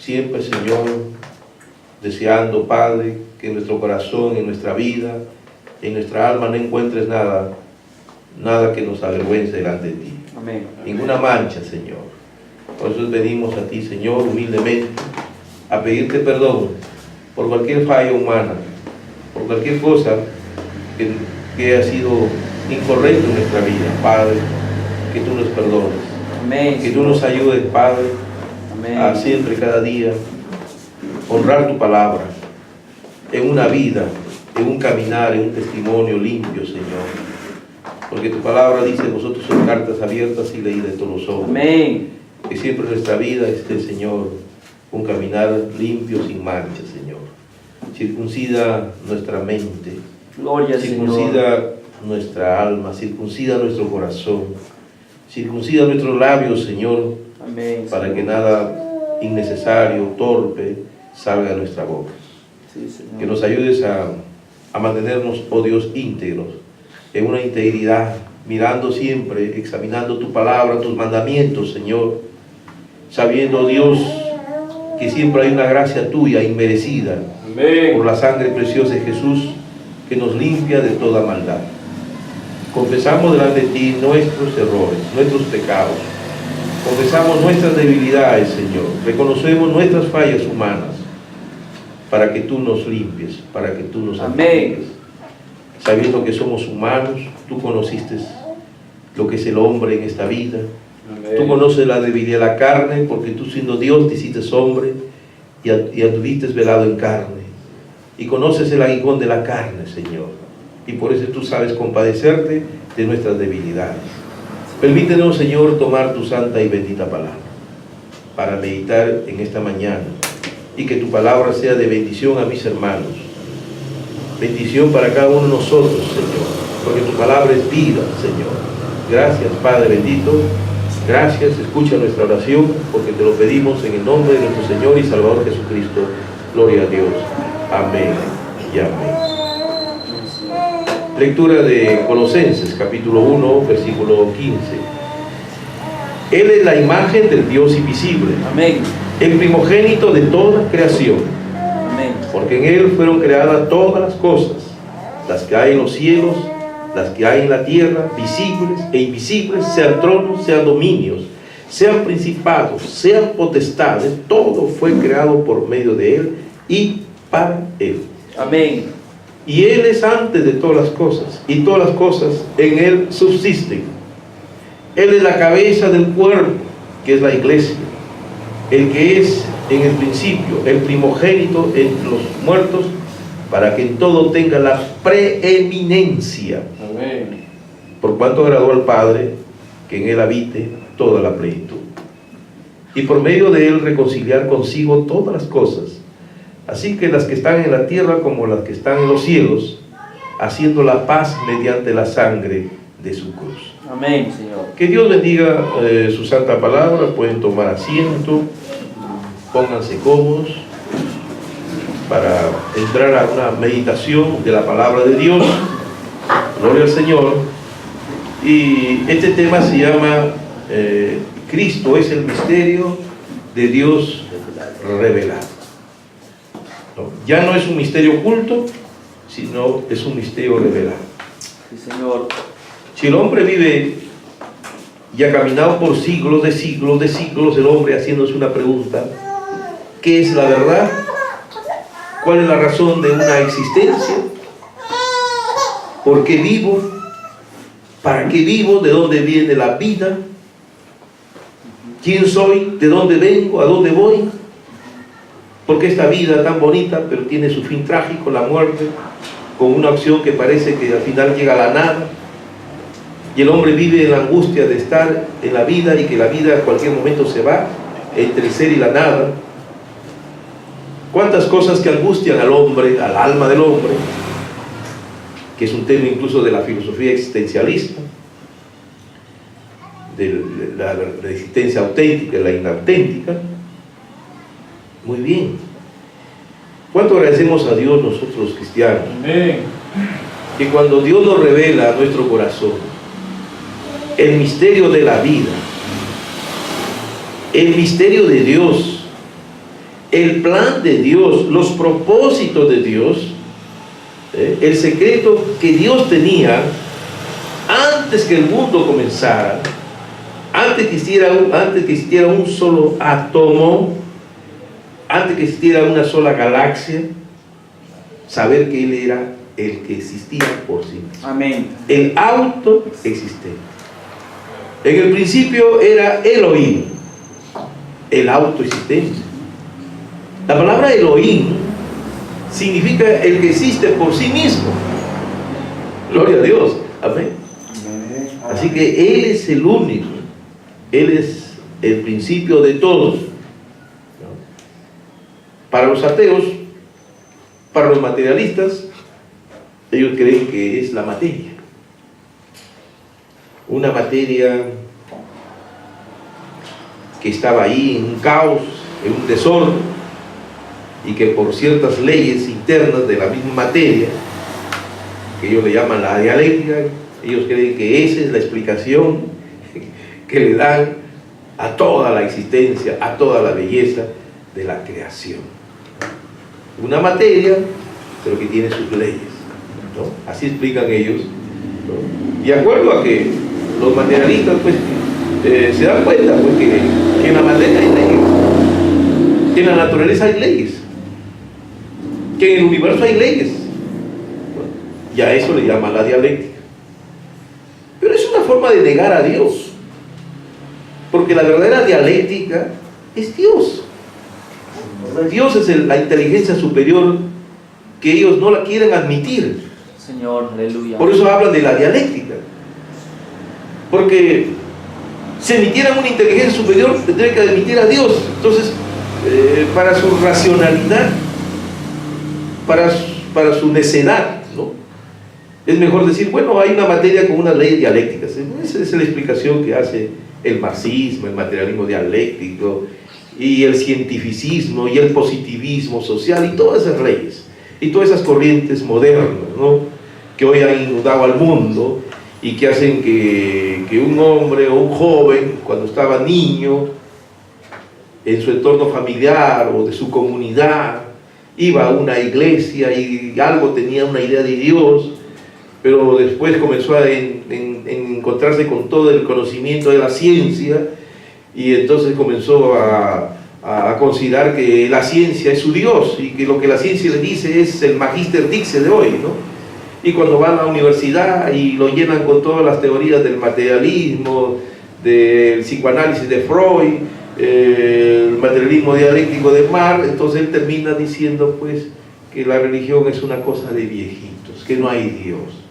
siempre, Señor, deseando, Padre, que en nuestro corazón, en nuestra vida, en nuestra alma no encuentres nada que nos avergüence delante de ti. Amén. Ninguna mancha, Señor. Por eso venimos a ti, Señor, humildemente, a pedirte perdón por cualquier falla humana, por cualquier cosa que ha sido incorrecta en nuestra vida, Padre, que tú nos perdones. Amén. Que tú nos ayudes, Padre, Amén. a siempre, cada día, honrar tu palabra en una vida, en un caminar, en un testimonio limpio, Señor. Porque tu palabra dice: vosotros sois cartas abiertas y leídas de todos los hombres. Amén. Que siempre en nuestra vida esté, Señor, un caminar limpio, sin mancha, Señor. Circuncida nuestra mente, Gloria al circuncida Señor. nuestra alma, circuncida nuestro corazón, circuncida nuestros labios, Señor, Amén. para Señor. que nada innecesario, torpe, salga de nuestra boca. Sí, Señor. Que nos ayudes a mantenernos, oh Dios, íntegros, en una integridad, mirando siempre, examinando tu palabra, tus mandamientos, Señor, sabiendo, Dios, que siempre hay una gracia tuya inmerecida. Amén. Por la sangre preciosa de Jesús, que nos limpia de toda maldad. Confesamos delante de ti nuestros errores, nuestros pecados. Confesamos nuestras debilidades, Señor. Reconocemos nuestras fallas humanas, para que tú nos limpies, para que tú nos Amén. sabiendo que somos humanos. Tú conociste lo que es el hombre en esta vida. Amén. Tú conoces la debilidad de la carne, porque tú, siendo Dios, te hiciste hombre y anduviste velado en carne. Y conoces el aguijón de la carne, Señor. Y por eso tú sabes compadecerte de nuestras debilidades. Permítenos, Señor, tomar tu santa y bendita palabra para meditar en esta mañana, y que tu palabra sea de bendición a mis hermanos, bendición para cada uno de nosotros, Señor, porque tu palabra es vida, Señor. Gracias, Padre bendito. Gracias, escucha nuestra oración, porque te lo pedimos en el nombre de nuestro Señor y Salvador Jesucristo. Gloria a Dios. Amén y amén. Lectura de Colosenses, capítulo 1, versículo 15. Él es la imagen del Dios invisible, Amén. el primogénito de toda creación, Amén. porque en Él fueron creadas todas las cosas, las que hay en los cielos, las que hay en la tierra, visibles e invisibles, sean tronos, sean dominios, sean principados, sean potestades. Todo fue creado por medio de Él y para Él. Amén. Y Él es antes de todas las cosas, y todas las cosas en Él subsisten. Él es la cabeza del cuerpo, que es la iglesia, el que es en el principio el primogénito entre los muertos, para que en todo tenga la preeminencia. Amén. Por cuanto agradó al Padre que en Él habite toda la plenitud, y por medio de Él reconciliar consigo todas las cosas, así que las que están en la tierra como las que están en los cielos, haciendo la paz mediante la sangre de su cruz. Amén, Señor. Que Dios bendiga su santa palabra. Pueden tomar asiento, pónganse cómodos para entrar a una meditación de la palabra de Dios. Gloria al Señor. Y este tema se llama Cristo es el misterio de Dios revelado. No, ya no es un misterio oculto, sino es un misterio revelado. Sí, Señor. Si el hombre vive y ha caminado por siglos de siglos de siglos, el hombre haciéndose una pregunta: ¿qué es la verdad? ¿Cuál es la razón de una existencia? ¿Por qué vivo? ¿Para qué vivo? ¿De dónde viene la vida? ¿Quién soy? ¿De dónde vengo? ¿A dónde voy? Porque esta vida tan bonita, pero tiene su fin trágico, la muerte, con una opción que parece que al final llega a la nada. Y el hombre vive en la angustia de estar en la vida y que la vida en cualquier momento se va, entre el ser y la nada. ¿Cuántas cosas que angustian al hombre, al alma del hombre? Que es un tema incluso de la filosofía existencialista, de la existencia auténtica y la inauténtica. Muy bien. ¿Cuánto agradecemos a Dios nosotros los cristianos? Amén. Que cuando Dios nos revela a nuestro corazón el misterio de la vida, el misterio de Dios, el plan de Dios, los propósitos de Dios, el secreto que Dios tenía antes que el mundo comenzara, antes que existiera un solo átomo, antes que existiera una sola galaxia, saber que Él era el que existía por sí mismo. Amén. El autoexistente. En el principio era Elohim, el autoexistente. La palabra Elohim significa el que existe por sí mismo. Gloria a Dios. Amén. Así que Él es el único. Él es el principio de todos. Para los ateos, para los materialistas, ellos creen que es la materia. Una materia que estaba ahí en un caos, en un desorden, y que por ciertas leyes internas de la misma materia, que ellos le llaman la dialéctica, ellos creen que esa es la explicación que le dan a toda la existencia, a toda la belleza de la creación. Una materia, pero que tiene sus leyes, ¿no? Así explican ellos, ¿no? Y de acuerdo a que los materialistas pues, se dan cuenta pues, que en la materia hay leyes, que en la naturaleza hay leyes, que en el universo hay leyes, ¿no? Y a eso le llaman la dialéctica. Pero es una forma de negar a Dios, porque la verdadera dialéctica es Dios. Dios es la inteligencia superior que ellos no la quieren admitir. Señor, aleluya. Por eso hablan de la dialéctica. Porque si emitieran una inteligencia superior, tendrían que admitir a Dios. Entonces, para su racionalidad, para su necedad, ¿no? Es mejor decir, bueno, hay una materia con unas leyes dialécticas. Esa es la explicación que hace el marxismo, el materialismo dialéctico, y el cientificismo, y el positivismo social, y todas esas leyes, y todas esas corrientes modernas, ¿no? Que hoy han inundado al mundo, y que hacen que un hombre o un joven, cuando estaba niño, en su entorno familiar o de su comunidad, iba a una iglesia y algo tenía una idea de Dios, pero después comenzó a encontrarse con todo el conocimiento de la ciencia, y entonces comenzó a considerar que la ciencia es su Dios, y que lo que la ciencia le dice es el Magister Dixe de hoy, ¿no? Y cuando van a la universidad y lo llenan con todas las teorías del materialismo, del psicoanálisis de Freud, el materialismo dialéctico de Marx, entonces él termina diciendo pues que la religión es una cosa de viejitos, que no hay Dios,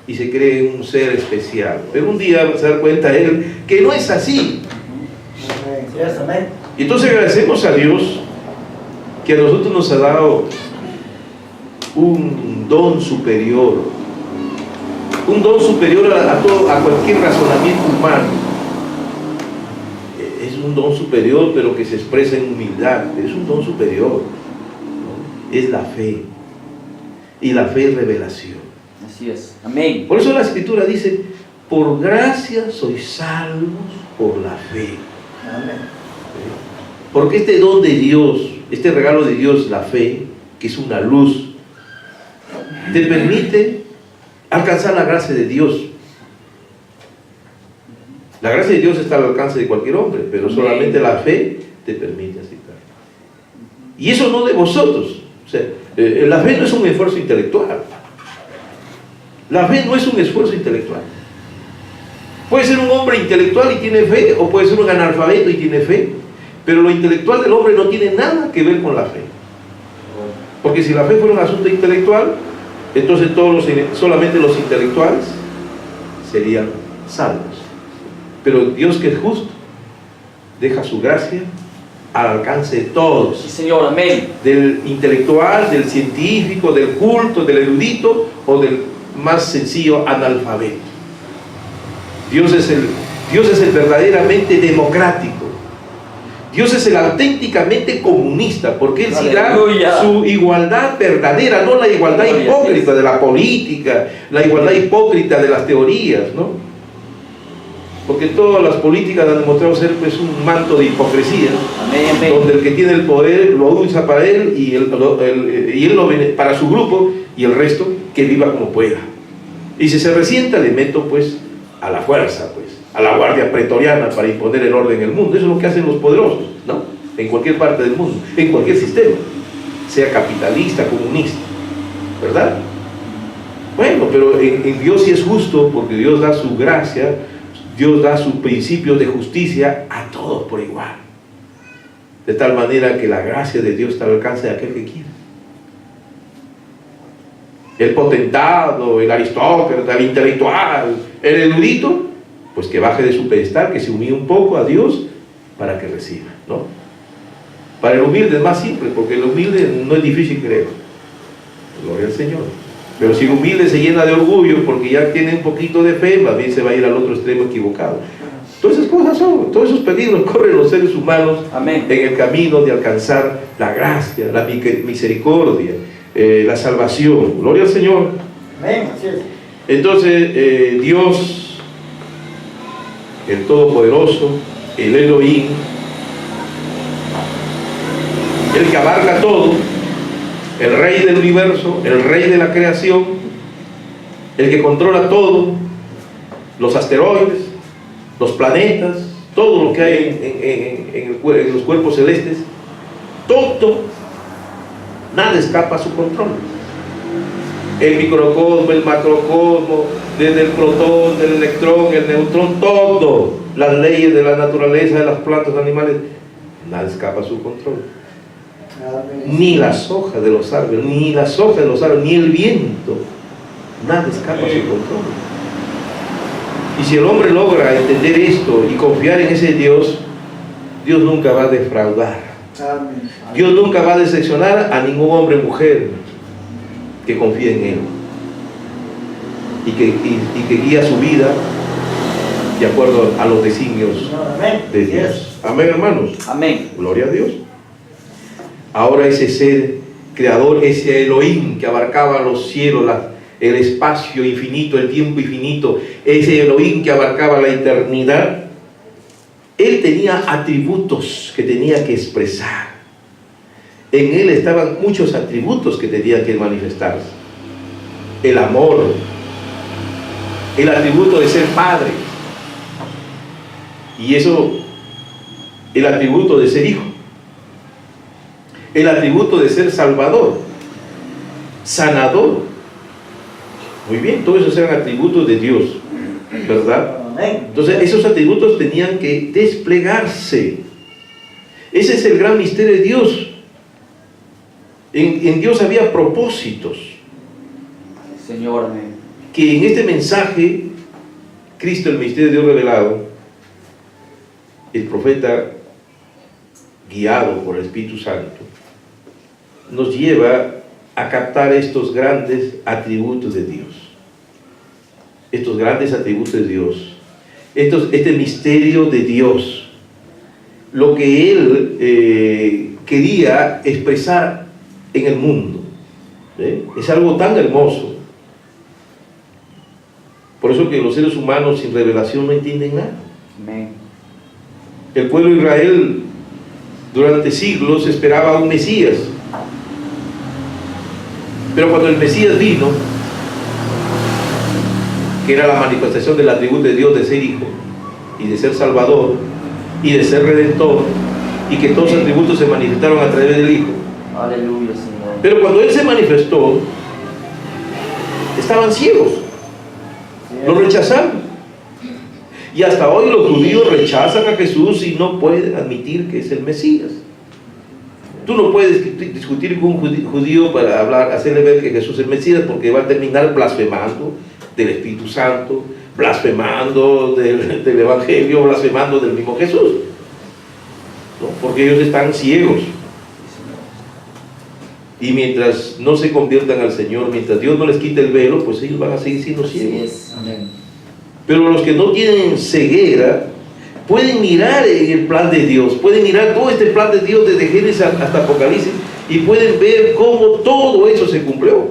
y se cree un ser especial. Pero un día se da cuenta él que no es así. Y entonces agradecemos a Dios que a nosotros nos ha dado un don superior a cualquier razonamiento humano. Es un don superior, pero que se expresa en humildad. Es un don superior, ¿no? Es la fe, y la fe es revelación. Así es, amén. Por eso la Escritura dice, por gracia sois salvos por la fe. Amén. Porque este don de Dios, este regalo de Dios, la fe, que es una luz, te permite alcanzar la gracia de Dios. La gracia de Dios está al alcance de cualquier hombre, pero solamente la fe te permite aceptar. Y eso no de vosotros. O sea, la fe no es un esfuerzo intelectual. La fe no es un esfuerzo intelectual. Puede ser un hombre intelectual y tiene fe, o puede ser un analfabeto y tiene fe, pero lo intelectual del hombre no tiene nada que ver con la fe. Porque si la fe fuera un asunto intelectual, entonces solamente los intelectuales serían salvos. Pero Dios, que es justo, deja su gracia al alcance de todos. Sí, Señor, amén. Del intelectual, del científico, del culto, del erudito o del más sencillo analfabeto. Dios es el verdaderamente democrático. Dios es el auténticamente comunista, porque Él sí da su igualdad verdadera, no la igualdad hipócrita de la política, la igualdad hipócrita de las teorías, ¿no? Porque todas las políticas han demostrado ser pues un manto de hipocresía, Amén, amén. donde el que tiene el poder lo usa para él y él lo ve para su grupo, y el resto que viva como pueda. Y si se resienta, le meto pues a la fuerza, pues a la guardia pretoriana para imponer el orden en el mundo. Eso es lo que hacen los poderosos, ¿no? En cualquier parte del mundo, en cualquier sistema, sea capitalista, comunista, ¿verdad? Bueno, pero en Dios sí es justo, porque Dios da su gracia, Dios da sus principios de justicia a todos por igual, de tal manera que la gracia de Dios está al alcance de aquel que quiera. El potentado, el aristócrata, el intelectual, el erudito, pues que baje de su pedestal, que se humille un poco a Dios para que reciba, ¿no? Para el humilde es más simple, porque el humilde no es difícil creer. Gloria al Señor. Pero si el humilde se llena de orgullo porque ya tiene un poquito de fe, más bien se va a ir al otro extremo equivocado. Todas esas cosas son, todos esos peligros corren los seres humanos. Amén. En el camino de alcanzar la gracia, la misericordia, la salvación. Gloria al Señor. Amén. Así es. Entonces Dios, el Todopoderoso, el Elohim, el que abarca todo, el Rey del universo, el Rey de la creación, el que controla todo, los asteroides, los planetas, todo lo que hay en los cuerpos celestes, todo, nada escapa a su control. El microcosmo, el macrocosmo, desde el protón, el electrón, el neutrón, todo, las leyes de la naturaleza, de las plantas, animales, nada escapa a su control. Ni las hojas de los árboles, ni el viento, nada escapa a su control. Y si el hombre logra entender esto y confiar en ese Dios, Dios nunca va a defraudar. Dios nunca va a decepcionar a ningún hombre o mujer que confíe en Él y que guía su vida de acuerdo a los designios de Dios. Amén, hermanos. Amén. Gloria a Dios. Ahora ese ser creador, ese Elohim que abarcaba los cielos, el espacio infinito, el tiempo infinito, ese Elohim que abarcaba la eternidad, Él tenía atributos que tenía que expresar. En Él estaban muchos atributos que tenía que manifestarse. El amor, el atributo de ser padre, y eso, el atributo de ser hijo, el atributo de ser salvador, sanador. Muy bien, todos esos eran atributos de Dios, ¿verdad? Entonces esos atributos tenían que desplegarse. Ese es el gran misterio de Dios. En Dios había propósitos. Señor, amén. Que en este mensaje, Cristo, el misterio de Dios revelado, el profeta, guiado por el Espíritu Santo, nos lleva a captar estos grandes atributos de Dios. Estos grandes atributos de Dios. Este misterio de Dios. Lo que Él quería expresar en el mundo. Es algo tan hermoso. Por eso que los seres humanos sin revelación no entienden nada. Amén. El pueblo de Israel durante siglos esperaba a un Mesías. Pero cuando el Mesías vino, que era la manifestación del atributo de Dios de ser hijo y de ser salvador y de ser redentor, y que todos los atributos se manifestaron a través del Hijo. Aleluya, Señor. Pero cuando Él se manifestó, estaban ciegos, lo rechazaron. Y hasta hoy los judíos rechazan a Jesús y no pueden admitir que es el Mesías. Tú no puedes discutir con un judío para hacerle ver que Jesús es el Mesías, porque va a terminar blasfemando del Espíritu Santo, blasfemando del Evangelio, blasfemando del mismo Jesús, ¿no? Porque ellos están ciegos. Y mientras no se conviertan al Señor, mientras Dios no les quite el velo, pues ellos van a seguir siendo ciegos. Amén. Pero los que no tienen ceguera pueden mirar en el plan de Dios, pueden mirar todo este plan de Dios desde Génesis hasta Apocalipsis, y pueden ver cómo todo eso se cumplió.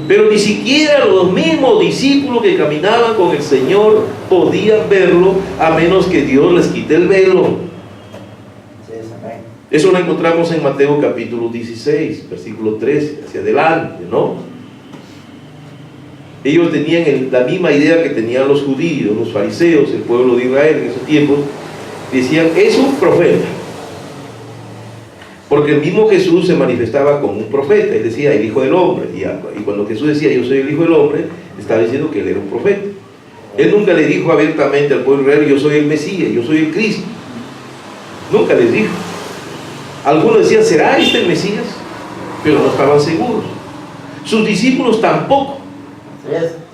Pero ni siquiera los mismos discípulos que caminaban con el Señor podían verlo, a menos que Dios les quite el velo. Eso lo encontramos en Mateo capítulo 16, versículo 13, hacia adelante, ¿no? Ellos tenían la misma idea que tenían los judíos, los fariseos, el pueblo de Israel en esos tiempos. Decían, es un profeta. Porque el mismo Jesús se manifestaba como un profeta. Él decía, el Hijo del Hombre. Y cuando Jesús decía, yo soy el Hijo del Hombre, estaba diciendo que él era un profeta. Él nunca le dijo abiertamente al pueblo de Israel, yo soy el Mesías, yo soy el Cristo. Nunca les dijo. Algunos decían, ¿será este el Mesías? Pero no estaban seguros. Sus discípulos tampoco.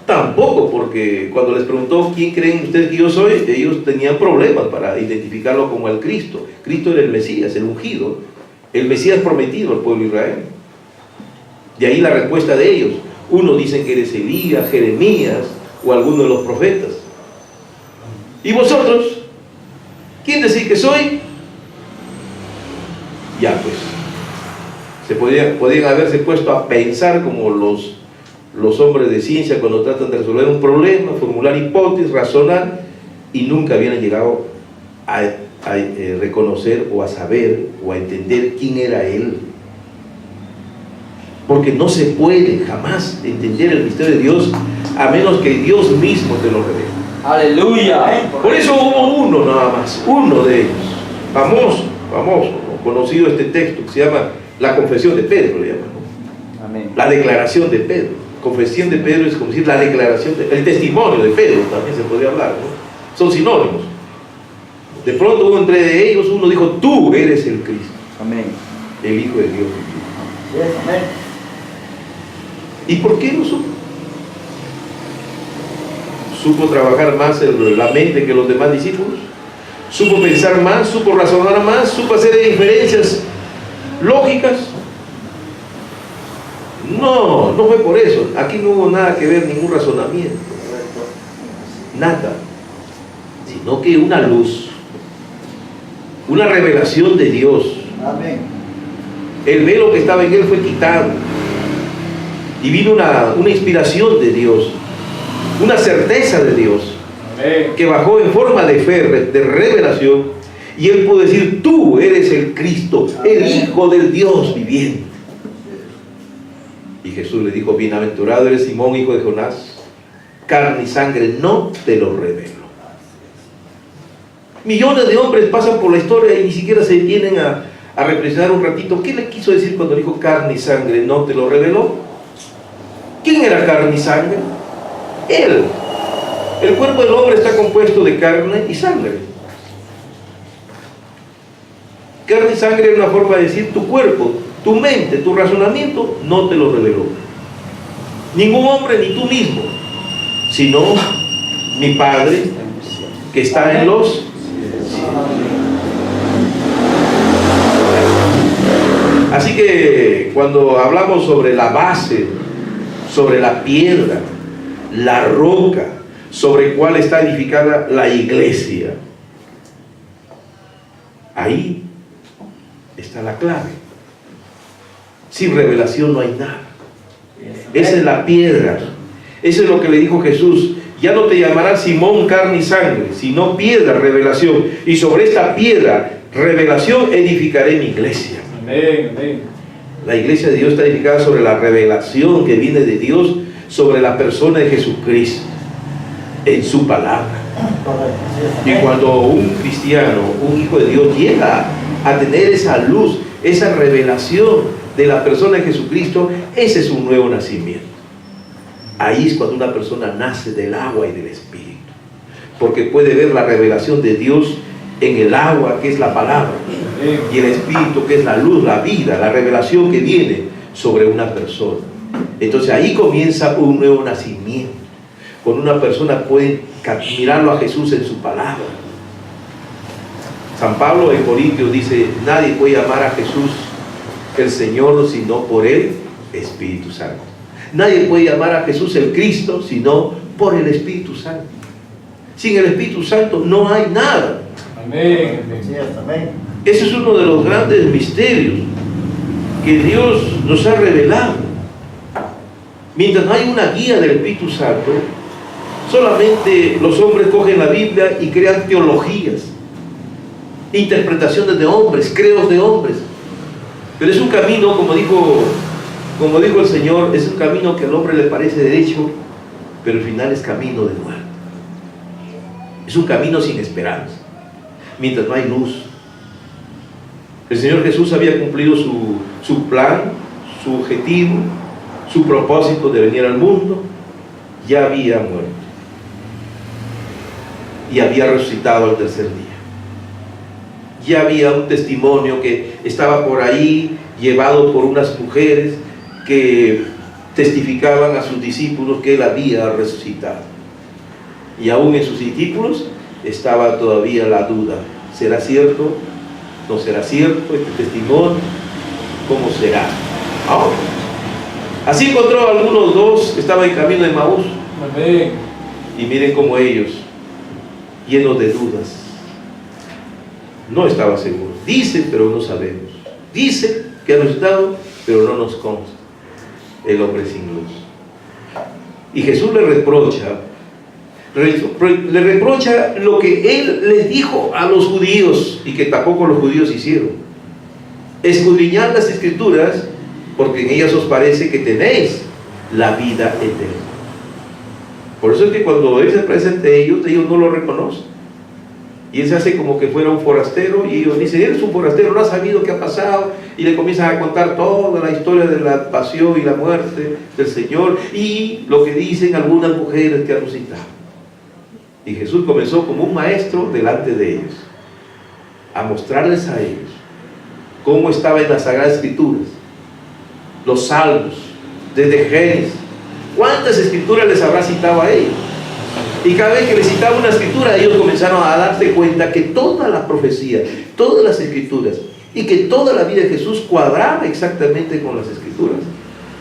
Tampoco, porque cuando les preguntó, ¿quién creen ustedes que yo soy? Ellos tenían problemas para identificarlo como el Cristo. Cristo era el Mesías, el ungido, el Mesías prometido al pueblo de Israel. De ahí la respuesta de ellos. Unos dicen que eres Elías, Jeremías o alguno de los profetas. ¿Y vosotros? ¿Quién decís que soy? Ya pues, podían haberse puesto a pensar como los hombres de ciencia cuando tratan de resolver un problema, formular hipótesis, razonar, y nunca habían llegado a reconocer o a saber o a entender quién era Él. Porque no se puede jamás entender el misterio de Dios a menos que Dios mismo te lo revele. Aleluya. Por eso hubo uno nada más, uno de ellos, famoso, conocido este texto, que se llama la confesión de Pedro, le llaman, ¿no? Amén. La declaración de Pedro. Confesión de Pedro es como decir la declaración, el testimonio de Pedro, también se podría hablar, ¿no? Son sinónimos. De pronto uno entre ellos, uno dijo, tú eres el Cristo. Amén. El Hijo de Dios. Amén. ¿Y por qué no supo? ¿Supo trabajar más en la mente que los demás discípulos? ¿Supo pensar más? ¿Supo razonar más? ¿Supo hacer diferencias lógicas? No fue por eso. Aquí no hubo nada que ver, ningún razonamiento. Nada. Sino que una luz, una revelación de Dios. Amén. El velo que estaba en él fue quitado. Y vino una inspiración de Dios, una certeza de Dios, que bajó en forma de fe, de revelación, y él pudo decir, tú eres el Cristo, el Hijo del Dios viviente. Y Jesús le dijo, bienaventurado eres Simón, hijo de Jonás, carne y sangre no te lo reveló. Millones de hombres pasan por la historia y ni siquiera se detienen a reflexionar un ratito. ¿Qué le quiso decir cuando dijo carne y sangre no te lo reveló? ¿Quién era carne y sangre? Él. El cuerpo del hombre está compuesto de carne y sangre. Carne y sangre es una forma de decir tu cuerpo, tu mente, tu razonamiento no te lo reveló. Ningún hombre ni tú mismo, sino mi Padre que está en los cielos. Así que cuando hablamos sobre la base, sobre la piedra, la roca, sobre cuál está edificada la iglesia, ahí está la clave. Sin revelación no hay nada. Esa es la piedra. Eso es lo que le dijo Jesús. Ya no te llamarás Simón, carne y sangre, sino piedra, revelación. Y sobre esta piedra, revelación, edificaré mi iglesia. Amén, amén. La iglesia de Dios está edificada sobre la revelación que viene de Dios, sobre la persona de Jesucristo, en su palabra. Y cuando un cristiano, un hijo de Dios, llega a tener esa luz, esa revelación de la persona de Jesucristo, ese es un nuevo nacimiento. Ahí es cuando una persona nace del agua y del Espíritu, porque puede ver la revelación de Dios en el agua, que es la palabra, y el Espíritu, que es la luz, la vida, la revelación que viene sobre una persona. Entonces ahí comienza un nuevo nacimiento, cuando una persona puede mirarlo a Jesús en su palabra. San Pablo en Corintios dice, nadie puede llamar a Jesús el Señor sino por el Espíritu Santo. Nadie puede llamar a Jesús el Cristo sino por el Espíritu Santo. Sin el Espíritu Santo no hay nada. Amén. Ese es uno de los grandes misterios que Dios nos ha revelado. Mientras no hay una guía del Espíritu Santo, solamente los hombres cogen la Biblia y crean teologías, interpretaciones de hombres, credos de hombres. Pero es un camino, como dijo el Señor, es un camino que al hombre le parece derecho, pero al final es camino de muerte. Es un camino sin esperanza, mientras no hay luz. El Señor Jesús había cumplido su plan, su objetivo, su propósito de venir al mundo. Ya había muerto y había resucitado al tercer día. Ya había un testimonio que estaba por ahí, llevado por unas mujeres que testificaban a sus discípulos que Él había resucitado. Y aún en sus discípulos estaba todavía la duda: ¿será cierto? ¿No será cierto este testimonio? ¿Cómo será? Ahora, así encontró a algunos dos que estaban en camino de Emaús. Amén. Y miren cómo ellos, llenos de dudas, no estaban seguros. Dicen, pero no sabemos. Dicen que ha resucitado, pero no nos consta. El hombre sin luz. Y Jesús le reprocha lo que Él les dijo a los judíos y que tampoco los judíos hicieron: escudriñad las Escrituras, porque en ellas os parece que tenéis la vida eterna. Por eso es que cuando Él se presenta a ellos no lo reconocen. Y Él se hace como que fuera un forastero, y ellos dicen: eres un forastero, no has sabido qué ha pasado. Y le comienzan a contar toda la historia de la pasión y la muerte del Señor, y lo que dicen algunas mujeres que ha resucitado. Y Jesús comenzó como un maestro delante de ellos, a mostrarles a ellos cómo estaba en las Sagradas Escrituras, los salmos, desde Génesis. ¿Cuántas escrituras les habrá citado a ellos? Y cada vez que les citaba una escritura, ellos comenzaron a darse cuenta que toda la profecía, todas las escrituras, y que toda la vida de Jesús cuadraba exactamente con las escrituras,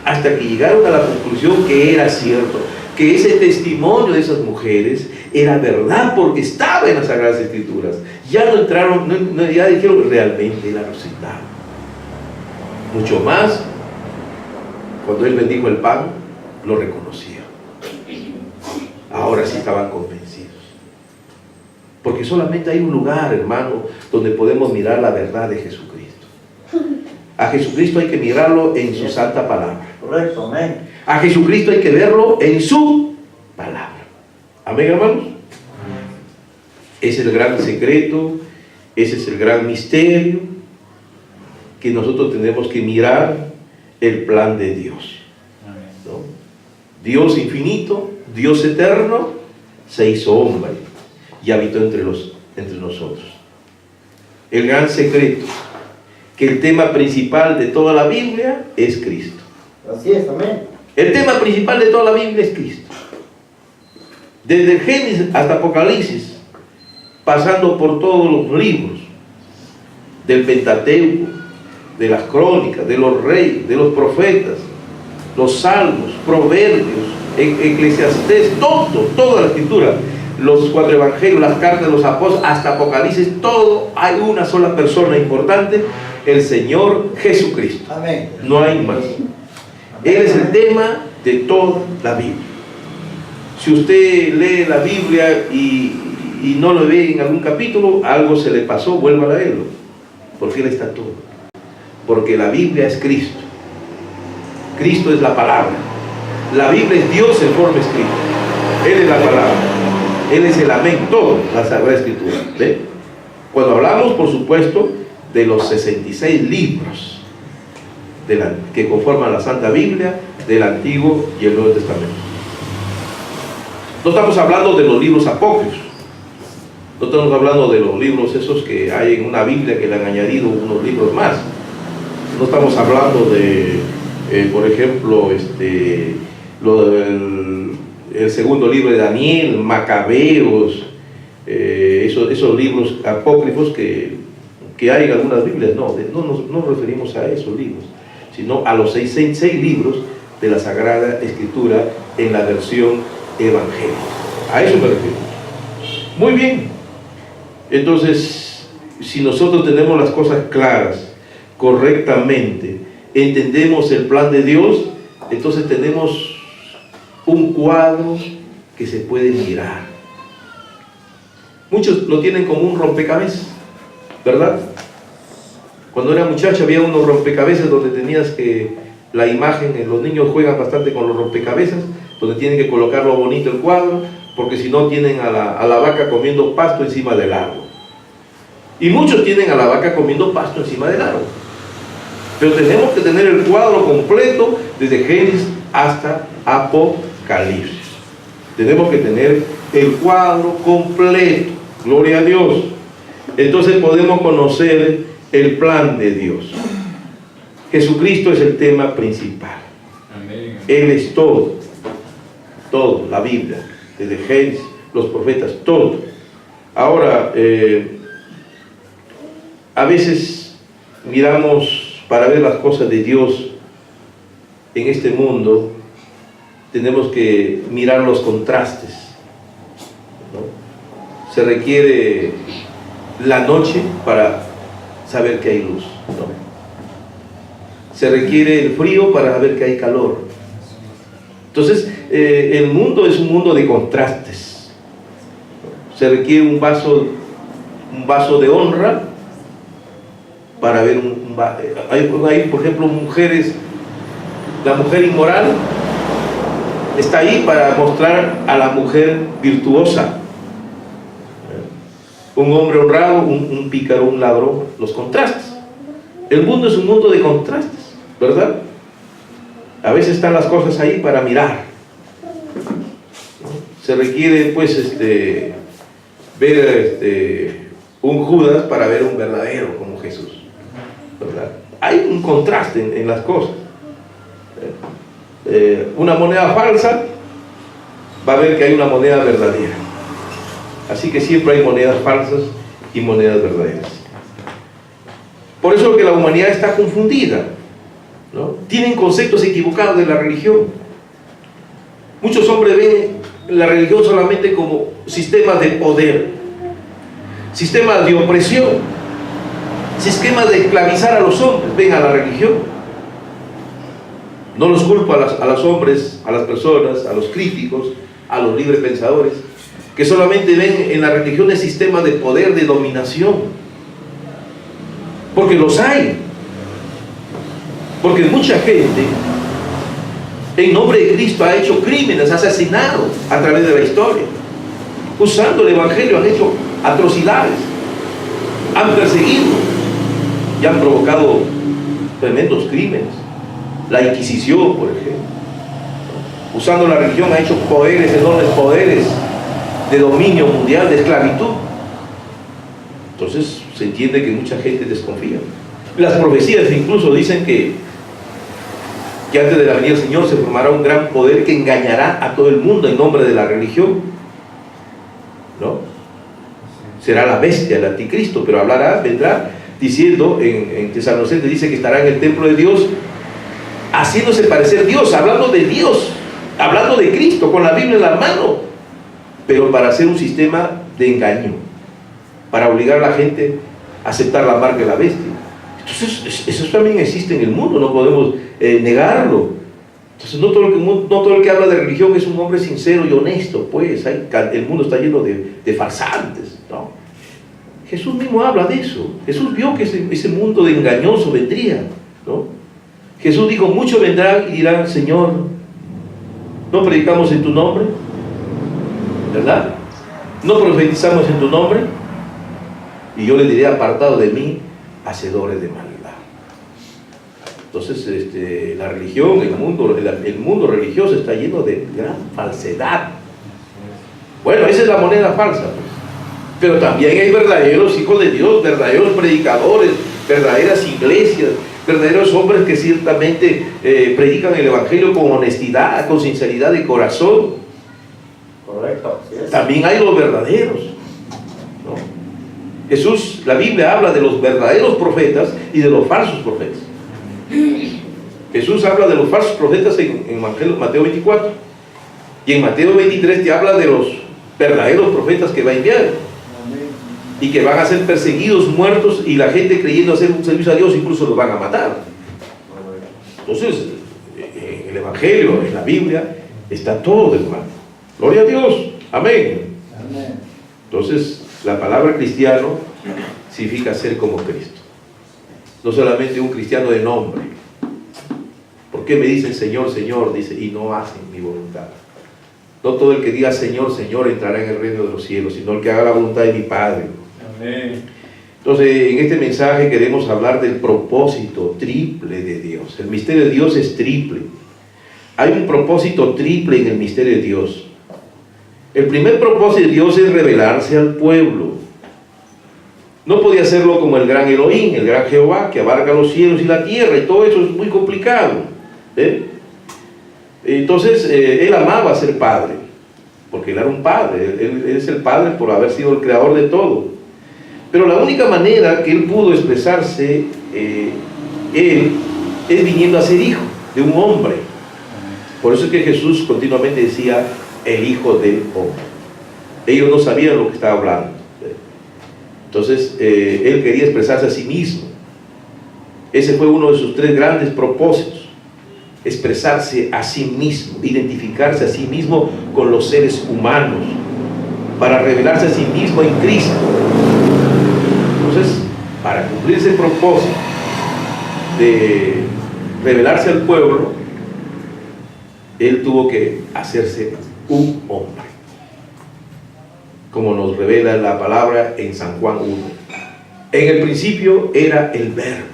hasta que llegaron a la conclusión que era cierto, que ese testimonio de esas mujeres era verdad, porque estaba en las Sagradas Escrituras. Ya no entraron, ya dijeron: realmente era resucitado. Mucho más, cuando Él bendijo el pan, lo reconocieron. Ahora sí estaban convencidos. Porque solamente hay un lugar, hermano, donde podemos mirar la verdad de Jesucristo. A Jesucristo hay que mirarlo en su santa palabra. Correcto, amén. A Jesucristo hay que verlo en su palabra. Amén, hermanos. Ese es el gran secreto, ese es el gran misterio, que nosotros tenemos que mirar el plan de Dios, ¿no? Dios infinito, Dios eterno, se hizo hombre y habitó entre nosotros. El gran secreto, que el tema principal de toda la Biblia es Cristo. Así es, amén. El tema principal de toda la Biblia es Cristo. Desde Génesis hasta Apocalipsis, pasando por todos los libros, del Pentateuco, de las crónicas, de los reyes, de los profetas, los salmos, proverbios, Eclesiastés, toda la escritura, los 4 evangelios, las cartas de los apóstoles, hasta Apocalipsis, todo hay una sola persona importante: el Señor Jesucristo. Amén. No hay más. Él es el tema de toda la Biblia. Si usted lee la Biblia y no lo ve en algún capítulo, algo se le pasó, vuelva a leerlo, porque Él está todo. Porque la Biblia es Cristo. Cristo es la palabra. La Biblia es Dios en forma escrita. Él es la palabra. Él es el amén, todo, la Sagrada Escritura. ¿Ve? Cuando hablamos, por supuesto, de los 66 libros que conforman la Santa Biblia, del Antiguo y el Nuevo Testamento. No estamos hablando de los libros apócrifos. No estamos hablando de los libros esos que hay en una Biblia que le han añadido unos libros más. No estamos hablando de, por ejemplo, el segundo libro de Daniel, Macabeos, esos libros apócrifos que hay en algunas Biblias. No nos referimos a esos libros, sino a los 66 libros de la Sagrada Escritura en la versión evangélica. A eso me refiero. Muy bien. Entonces, si nosotros tenemos las cosas claras, correctamente, entendemos el plan de Dios, entonces tenemos un cuadro que se puede mirar. Muchos lo tienen como un rompecabezas, ¿verdad? Cuando era muchacho había unos rompecabezas donde tenías que, la imagen, los niños juegan bastante con los rompecabezas, donde tienen que colocarlo bonito el cuadro, porque si no tienen a la vaca comiendo pasto encima del árbol. Y muchos tienen a la vaca comiendo pasto encima del árbol. Pero tenemos que tener el cuadro completo desde Génesis hasta Apocalipsis. Tenemos que tener el cuadro completo. Gloria a Dios. Entonces podemos conocer el plan de Dios. Jesucristo es el tema principal. Amén. Él es todo. Todo, la Biblia, desde Génesis, los profetas, todo. Ahora, a veces miramos para ver las cosas de Dios en este mundo, tenemos que mirar los contrastes, ¿no? Se requiere la noche para saber que hay luz, ¿no? Se requiere el frío para saber que hay calor. Entonces, el mundo es un mundo de contrastes. Se requiere un vaso de honra para ver hay, por ejemplo, mujeres. La mujer inmoral está ahí para mostrar a la mujer virtuosa. Un hombre honrado, un pícaro, un ladrón, los contrastes. El mundo es un mundo de contrastes, ¿verdad? A veces están las cosas ahí para mirar. Se requiere, pues, ver un Judas para ver un verdadero como Jesús, ¿verdad? Hay un contraste en las cosas. Una moneda falsa va a ver que hay una moneda verdadera. Así que siempre hay monedas falsas y monedas verdaderas. Por eso que la humanidad está confundida, ¿no? Tienen conceptos equivocados de la religión. Muchos hombres ven la religión solamente como sistemas de poder, sistemas de opresión, sistemas de esclavizar a los hombres. Ven a la religión. No los culpo a los hombres, a las personas, a los críticos, a los libres pensadores, que solamente ven en la religión el sistema de poder, de dominación. Porque los hay. Porque mucha gente, en nombre de Cristo, ha hecho crímenes, ha asesinado a través de la historia. Usando el Evangelio han hecho atrocidades, han perseguido y han provocado tremendos crímenes. La Inquisición, por ejemplo, usando la religión, ha hecho poderes, enormes poderes de dominio mundial, de esclavitud. Entonces se entiende que mucha gente desconfía. Las profecías incluso dicen que antes de la venida del Señor se formará un gran poder que engañará a todo el mundo en nombre de la religión, ¿no? Será la bestia, el anticristo, pero vendrá diciendo, en Tesalonicenses dice que estará en el templo de Dios, haciéndose parecer Dios, hablando de Dios, hablando de Cristo, con la Biblia en la mano, pero para hacer un sistema de engaño, para obligar a la gente a aceptar la marca de la bestia. Entonces, eso también existe en el mundo, no podemos negarlo. Entonces, no todo el que habla de religión es un hombre sincero y honesto, pues el mundo está lleno de farsantes, ¿no? Jesús mismo habla de eso. Jesús vio que ese mundo de engañoso vendría, ¿no? Jesús dijo, muchos vendrán y dirán, Señor, ¿no predicamos en tu nombre? ¿Verdad? ¿No profetizamos en tu nombre? Y yo le diré, apartado de mí, hacedores de maldad. Entonces, la religión, el mundo religioso está lleno de gran falsedad. Bueno, esa es la moneda falsa, pues. Pero también hay verdaderos hijos de Dios, verdaderos predicadores, verdaderas iglesias, verdaderos hombres que ciertamente predican el Evangelio con honestidad, con sinceridad de corazón. Correcto. Sí. También hay los verdaderos, ¿no? Jesús, la Biblia habla de los verdaderos profetas y de los falsos profetas. Jesús habla de los falsos profetas en Mateo 24, y en Mateo 23 te habla de los verdaderos profetas que va a enviar. Y que van a ser perseguidos, muertos, y la gente creyendo hacer un servicio a Dios incluso los van a matar. Entonces, en el Evangelio, en la Biblia, Está todo, hermano. Gloria a Dios. Amén. Amén. Entonces, la palabra cristiano significa ser como Cristo. No solamente un cristiano de nombre. ¿Por qué me dicen Señor, Señor? Dice, y no hacen mi voluntad. No todo el que diga Señor, Señor entrará en el reino de los cielos, sino el que haga la voluntad de mi Padre. Amén. Entonces, en este mensaje queremos hablar del propósito triple de Dios. El misterio de Dios es triple. Hay un propósito triple en el misterio de Dios. El primer propósito de Dios es revelarse al pueblo. No podía hacerlo como el gran Elohim, el gran Jehová, que abarca los cielos y la tierra, y todo eso es muy complicado. Entonces, él amaba ser padre, porque él era un padre, él es el padre por haber sido el creador de todo. Pero la única manera que él pudo expresarse, él, es viniendo a ser hijo de un hombre. Por eso es que Jesús continuamente decía, el Hijo del Hombre. Ellos no sabían lo que estaba hablando. Entonces, él quería expresarse a sí mismo. Ese fue uno de sus 3 grandes propósitos. Expresarse a sí mismo, identificarse a sí mismo con los seres humanos, para revelarse a sí mismo en Cristo. Entonces, para cumplir ese propósito de revelarse al pueblo, él tuvo que hacerse un hombre, como nos revela la palabra en San Juan 1. En el principio era el Verbo,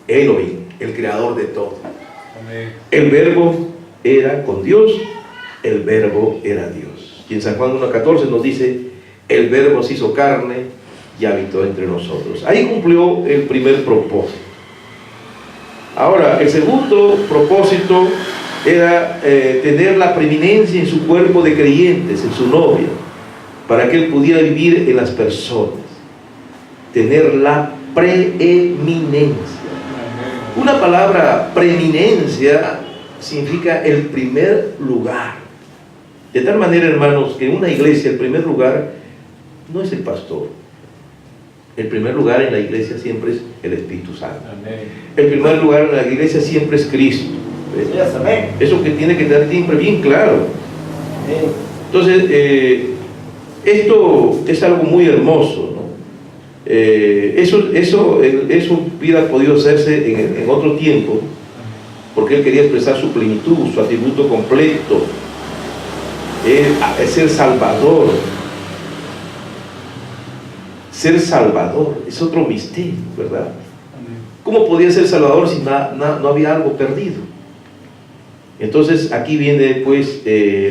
Elohim, el creador de todo. Amén. El Verbo era con Dios, el Verbo era Dios. Y en San Juan 1:14 nos dice, el Verbo se hizo carne y habitó entre nosotros. Ahí cumplió el primer propósito. Ahora, el segundo propósito era tener la preeminencia en su cuerpo de creyentes, en su novia, para que él pudiera vivir en las personas, tener la preeminencia. Una palabra preeminencia significa el primer lugar. De tal manera, hermanos, que en una iglesia el primer lugar no es el pastor. El primer lugar en la iglesia siempre es el Espíritu Santo. Amén. El El primer lugar en la iglesia siempre es Cristo. Yes, amén. Eso que tiene que estar siempre bien claro. Amén. Entonces, esto es algo muy hermoso, ¿no? Eso hubiera podido hacerse en otro tiempo, porque él quería expresar su plenitud, su atributo completo. Es ser Salvador. Ser Salvador es otro misterio, ¿verdad? ¿Cómo podía ser Salvador si no había algo perdido? Entonces aquí viene pues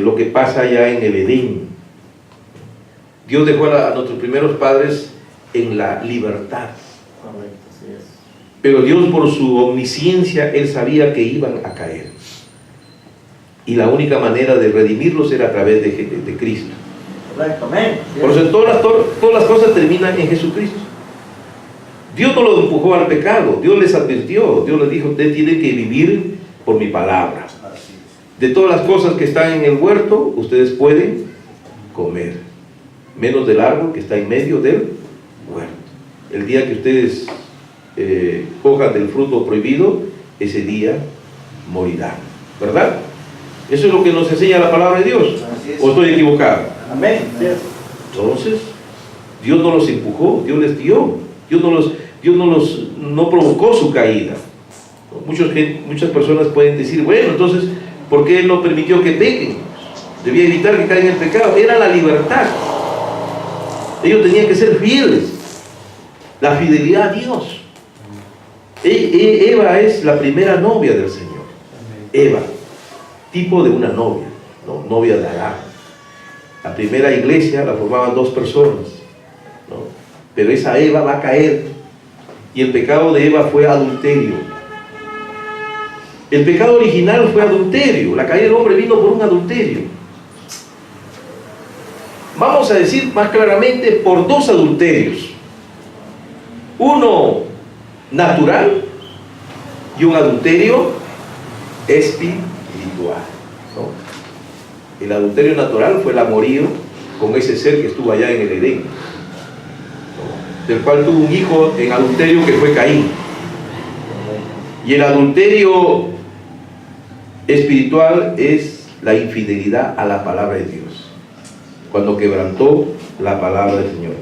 lo que pasa ya en el Edén. Dios dejó a nuestros primeros padres en la libertad. Correcto, así es. Pero Dios, por su omnisciencia, Él sabía que iban a caer. Y la única manera de redimirlos era a través de Cristo. Correcto, amén. Por eso todas las cosas terminan en Jesucristo. Dios no los empujó al pecado, Dios les advirtió, Dios les dijo, ustedes tienen que vivir por mi palabra. Así es. De todas las cosas que están en el huerto, ustedes pueden comer, menos del árbol que está en medio del huerto. El día que ustedes cojan del fruto prohibido, ese día morirán, ¿verdad? Eso es lo que nos enseña la palabra de Dios. Así es. ¿O estoy equivocado? Amén. Así es. Entonces, Dios no los empujó, Dios les dio. Dios no provocó su caída. Muchas personas pueden decir, bueno, entonces, ¿por qué Él no permitió que pequen? Debía evitar que caigan en el pecado. Era la libertad. Ellos tenían que ser fieles. La fidelidad a Dios. Eva es la primera novia del Señor. Eva, tipo de una novia, ¿no? Novia de Adán. La primera iglesia la formaban 2 personas, ¿no? Pero esa Eva va a caer, y el pecado de Eva fue adulterio. El pecado original fue adulterio. La caída del hombre vino por un adulterio. Vamos a decir más claramente, por 2 adulterios. Uno natural y un adulterio espiritual, ¿no? El adulterio natural fue el amorío con ese ser que estuvo allá en el Edén, ¿no? Del cual tuvo un hijo en adulterio que fue Caín. Y el adulterio espiritual es la infidelidad a la palabra de Dios, cuando quebrantó la palabra del Señor.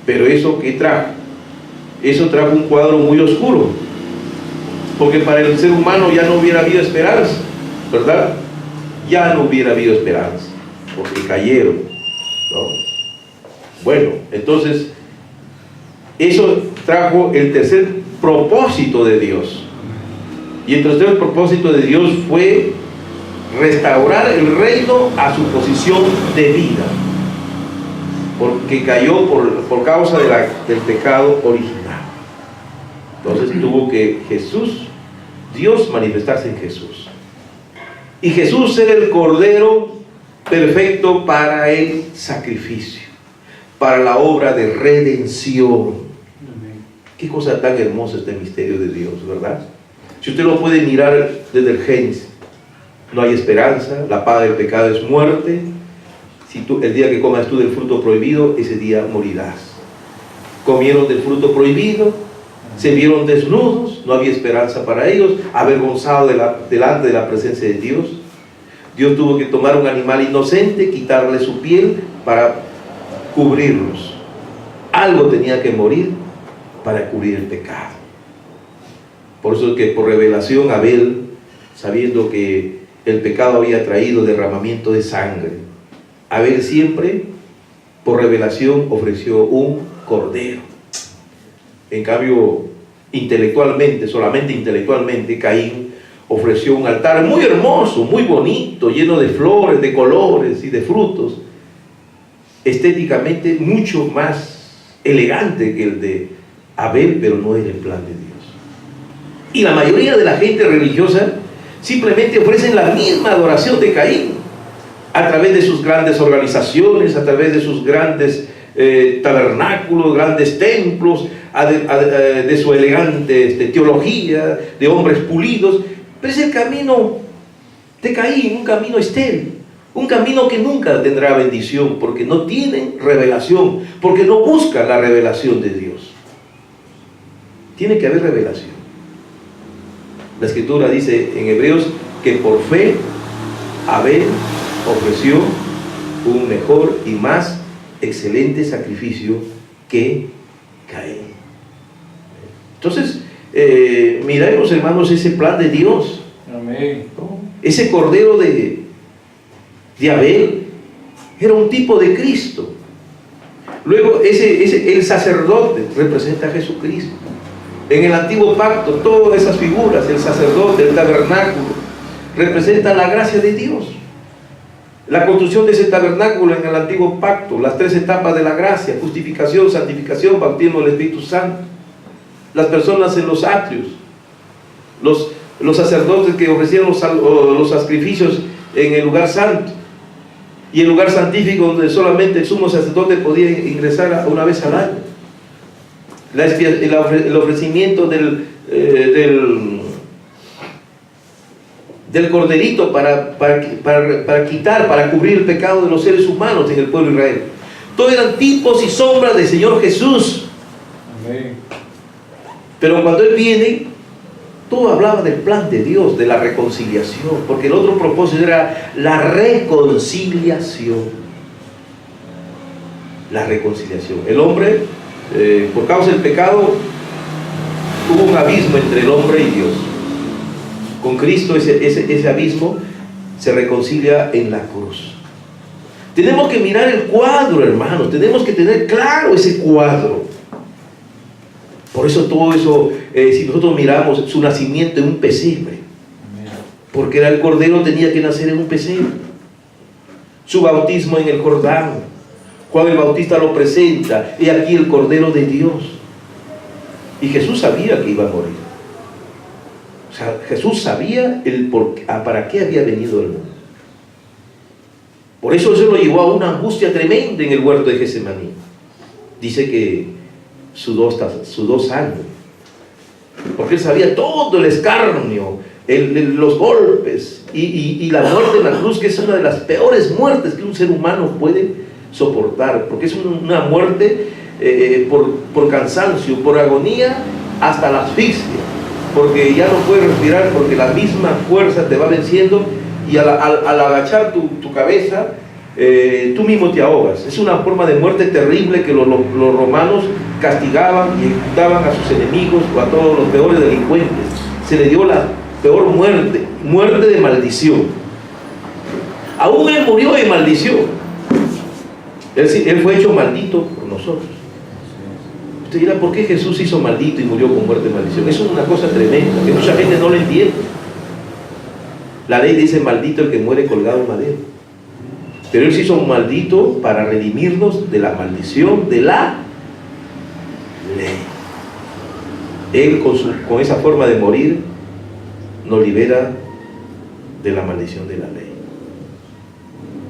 Pero eso ¿qué trajo? Eso trajo un cuadro muy oscuro, porque para el ser humano ya no hubiera habido esperanza, ¿verdad? Ya no hubiera habido esperanza, porque cayeron, ¿no? Bueno, entonces eso trajo el tercer propósito de Dios. Y el tercer propósito de Dios fue restaurar el reino a su posición de vida, porque cayó por causa del pecado original. Entonces tuvo que Dios manifestarse en Jesús. Y Jesús era el Cordero perfecto para el sacrificio, para la obra de redención. Qué cosa tan hermosa este misterio de Dios, ¿verdad? Si usted lo puede mirar desde el Génesis, no hay esperanza, la paga del pecado es muerte. Si el día que comas tú del fruto prohibido, ese día morirás. Comieron del fruto prohibido, se vieron desnudos, no había esperanza para ellos, avergonzados delante de la presencia de Dios. Dios tuvo que tomar un animal inocente, quitarle su piel para cubrirlos. Algo tenía que morir para cubrir el pecado. Por eso es que por revelación Abel, sabiendo que el pecado había traído derramamiento de sangre, Abel siempre por revelación ofreció un cordero. En cambio, intelectualmente, solamente intelectualmente, Caín ofreció un altar muy hermoso, muy bonito, lleno de flores, de colores y de frutos, estéticamente mucho más elegante que el de Abel, pero no era el plan de Dios. Y la mayoría de la gente religiosa simplemente ofrecen la misma adoración de Caín, a través de sus grandes organizaciones, a través de sus grandes tabernáculos, grandes templos, de su elegante teología, de hombres pulidos. Pero es el camino de Caín, un camino estéril, un camino que nunca tendrá bendición, porque no tienen revelación, porque no buscan la revelación de Dios. Tiene que haber revelación. La Escritura dice en Hebreos que por fe Abel ofreció un mejor y más excelente sacrificio que Caín. Entonces, miremos, hermanos, ese plan de Dios. Amén. ¿No? Ese cordero de Abel era un tipo de Cristo. Luego, el sacerdote representa a Jesucristo. En el antiguo pacto, todas esas figuras, el sacerdote, el tabernáculo, representan la gracia de Dios. La construcción de ese tabernáculo en el antiguo pacto, las tres etapas de la gracia: justificación, santificación, bautismo del Espíritu Santo. Las personas en los atrios, los sacerdotes que ofrecían los sacrificios en el lugar santo, y el lugar santífico donde solamente el sumo sacerdote podía ingresar una vez al año. El ofrecimiento del corderito para cubrir el pecado de los seres humanos en el pueblo de Israel. Todos eran tipos y sombras del Señor Jesús. Amén. Pero cuando Él viene, todo hablaba del plan de Dios, de la reconciliación, porque el otro propósito era la reconciliación. La reconciliación. El hombre, por causa del pecado, hubo un abismo entre el hombre y Dios. Con Cristo ese abismo se reconcilia en la cruz. Tenemos que mirar el cuadro, hermanos. Tenemos que tener claro ese cuadro. Por eso todo eso, si nosotros miramos su nacimiento en un pesebre, porque era el Cordero, tenía que nacer en un pesebre. Su bautismo en el Jordán, Juan el Bautista lo presenta, y aquí el Cordero de Dios. Y Jesús sabía que iba a morir. O sea, Jesús sabía para qué había venido al mundo. Por eso lo llevó a una angustia tremenda en el huerto de Getsemaní. Dice que sudó sangre, porque él sabía todo el escarnio, los golpes y la muerte en la cruz, que es una de las peores muertes que un ser humano puede soportar, porque es una muerte por cansancio, por agonía, hasta la asfixia, porque ya no puedes respirar, porque la misma fuerza te va venciendo, y al agachar tu cabeza, tú mismo te ahogas. Es una forma de muerte terrible que los romanos castigaban y ejecutaban a sus enemigos o a todos los peores delincuentes. Se le dio la peor muerte, muerte de maldición. Aún él murió de maldición. Él fue hecho maldito por nosotros. Usted dirá, ¿por qué Jesús hizo maldito y murió con muerte de maldición? Eso es una cosa tremenda, que mucha gente no lo entiende. La ley dice maldito el que muere colgado en madero. Pero Él se hizo un maldito para redimirnos de la maldición de la ley. Él con esa forma de morir nos libera de la maldición de la ley.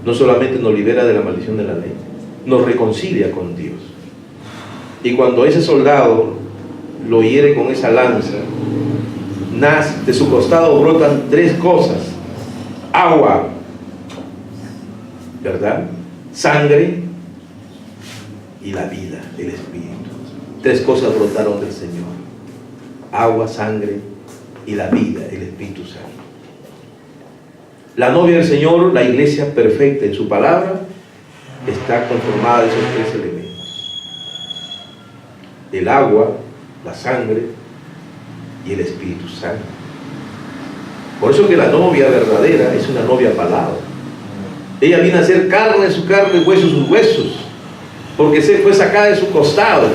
No solamente nos libera de la maldición de la ley, nos reconcilia con Dios. Y cuando ese soldado lo hiere con esa lanza, de su costado brotan tres cosas: agua, ¿verdad?, sangre y la vida, el Espíritu. Tres cosas brotaron del Señor: agua, sangre y la vida, el Espíritu Santo. La novia del Señor, la iglesia perfecta en su palabra, está conformada de esos tres elementos: el agua, la sangre y el Espíritu Santo. Por eso que la novia verdadera es una novia palabra. Ella viene a ser carne de su carne, hueso de sus huesos, porque se fue sacada de su costado.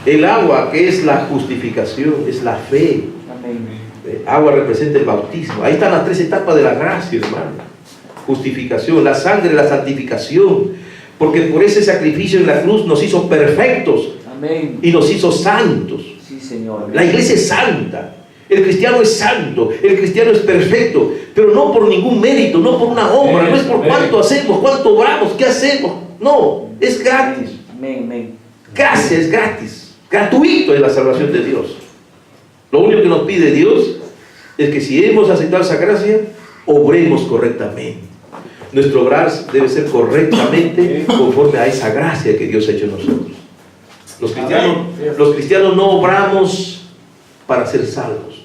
El agua, que es la justificación, es la fe. Amén. Agua representa el bautismo. Ahí están las tres etapas de la gracia, hermano. Justificación, la sangre, la santificación, porque por ese sacrificio en la cruz nos hizo perfectos. Amén. Y nos hizo santos. Sí, Señor. La iglesia es santa. El cristiano es santo, el cristiano es perfecto, pero no por ningún mérito, no por una obra, no es por cuánto hacemos, cuánto obramos, qué hacemos. No, es gratis. Amén, amén. Gracia es gratis, gratuito es la salvación de Dios. Lo único que nos pide Dios es que si hemos aceptado esa gracia, obremos correctamente. Nuestro obrar debe ser correctamente conforme a esa gracia que Dios ha hecho en nosotros. Los cristianos no obramos para ser salvos.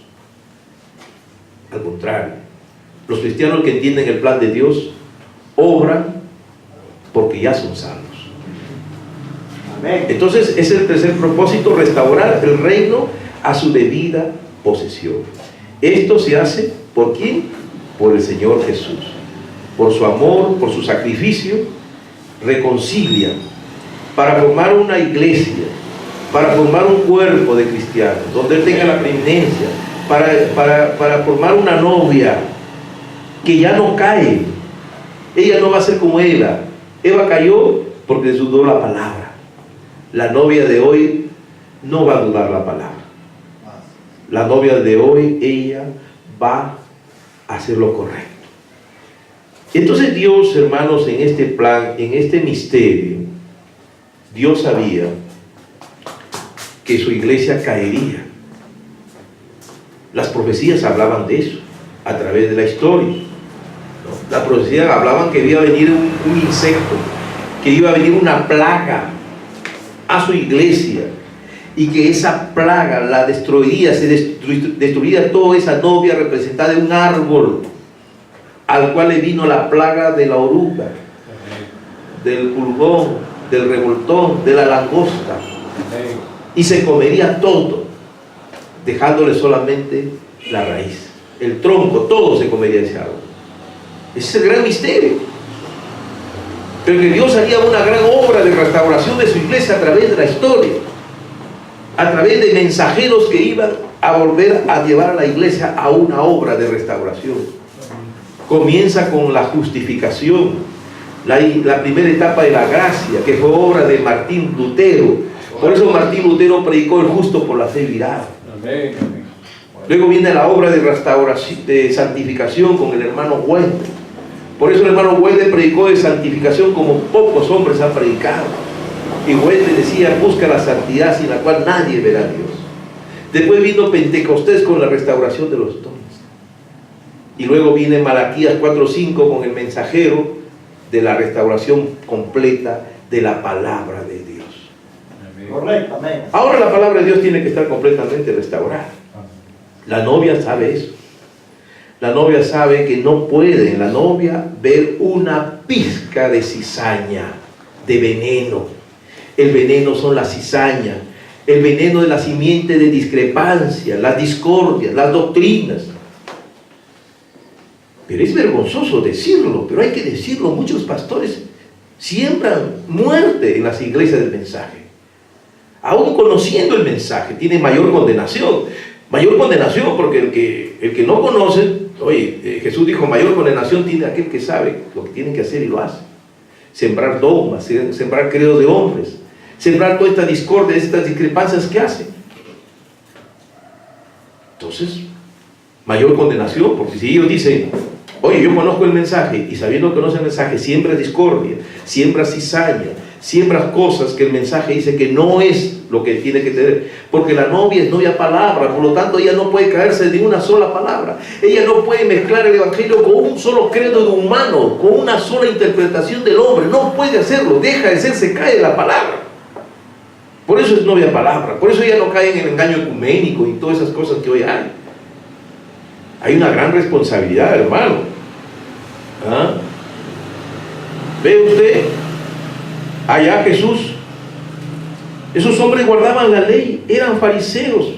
Al contrario, los cristianos que entienden el plan de Dios obran porque ya son salvos. Amén. Entonces es el tercer propósito: restaurar el reino a su debida posesión. Esto se hace ¿por quién? Por el Señor Jesús. Por su amor, por su sacrificio, reconcilia para formar una iglesia, para formar un cuerpo de cristianos donde Él tenga la preeminencia, para formar una novia que ya no cae. Ella no va a ser como Eva. Eva cayó porque dudó la palabra. La novia de hoy no va a dudar la palabra. La novia de hoy, ella va a hacer lo correcto. Entonces Dios, hermanos, en este plan, en este misterio, Dios sabía que su iglesia caería. Las profecías hablaban de eso a través de la historia, ¿no? Las profecías hablaban que iba a venir un insecto, que iba a venir una plaga a su iglesia, y que esa plaga la destruiría, destruiría toda esa novia representada en un árbol, al cual le vino la plaga de la oruga, del pulgón, del revoltón, de la langosta, y se comería todo, dejándole solamente la raíz, el tronco, todo se comería ese árbol. Ese es el gran misterio. Pero que Dios haría una gran obra de restauración de su iglesia a través de la historia, a través de mensajeros que iban a volver a llevar a la iglesia a una obra de restauración. Comienza con la justificación, la primera etapa de la gracia, que fue obra de Martín Lutero. Por eso Martín Lutero predicó: el justo por la fe vivirá. Luego viene la obra de restauración, de santificación, con el hermano Wesley. Por eso el hermano Wesley predicó de santificación como pocos hombres han predicado. Y Wesley decía: busca la santidad sin la cual nadie verá a Dios. Después vino Pentecostés con la restauración de los dones. Y luego viene Malaquías 4:5 con el mensajero de la restauración completa de la palabra de Dios. Correcto, amén. Ahora la palabra de Dios tiene que estar completamente restaurada. La novia sabe eso. La novia sabe que no puede en la novia ver una pizca de cizaña, de veneno. El veneno son las cizañas, el veneno de la simiente de discrepancia, las discordias, las doctrinas. Pero es vergonzoso decirlo, pero hay que decirlo. Muchos pastores siembran muerte en las iglesias del mensaje. Aún conociendo el mensaje, tiene mayor condenación. Mayor condenación porque el que no conoce, oye, Jesús dijo, mayor condenación tiene aquel que sabe lo que tiene que hacer y lo hace. Sembrar dogmas, sembrar credos de hombres, sembrar toda esta discordia, estas discrepancias que hacen. Entonces, mayor condenación, porque si ellos dicen, oye, yo conozco el mensaje, y sabiendo que conoce el mensaje, siembra discordia, siembra cizaña, siembra cosas que el mensaje dice que no es lo que tiene que tener, porque la novia es novia palabra, por lo tanto ella no puede caerse de una sola palabra, ella no puede mezclar el evangelio con un solo credo de humano, con una sola interpretación del hombre, no puede hacerlo, deja de ser, se cae de la palabra. Por eso es novia palabra, por eso ella no cae en el engaño ecuménico y todas esas cosas que hoy hay. Hay una gran responsabilidad, hermano. ¿Ah? ¿Ve usted? Allá Jesús, esos hombres guardaban la ley, eran fariseos,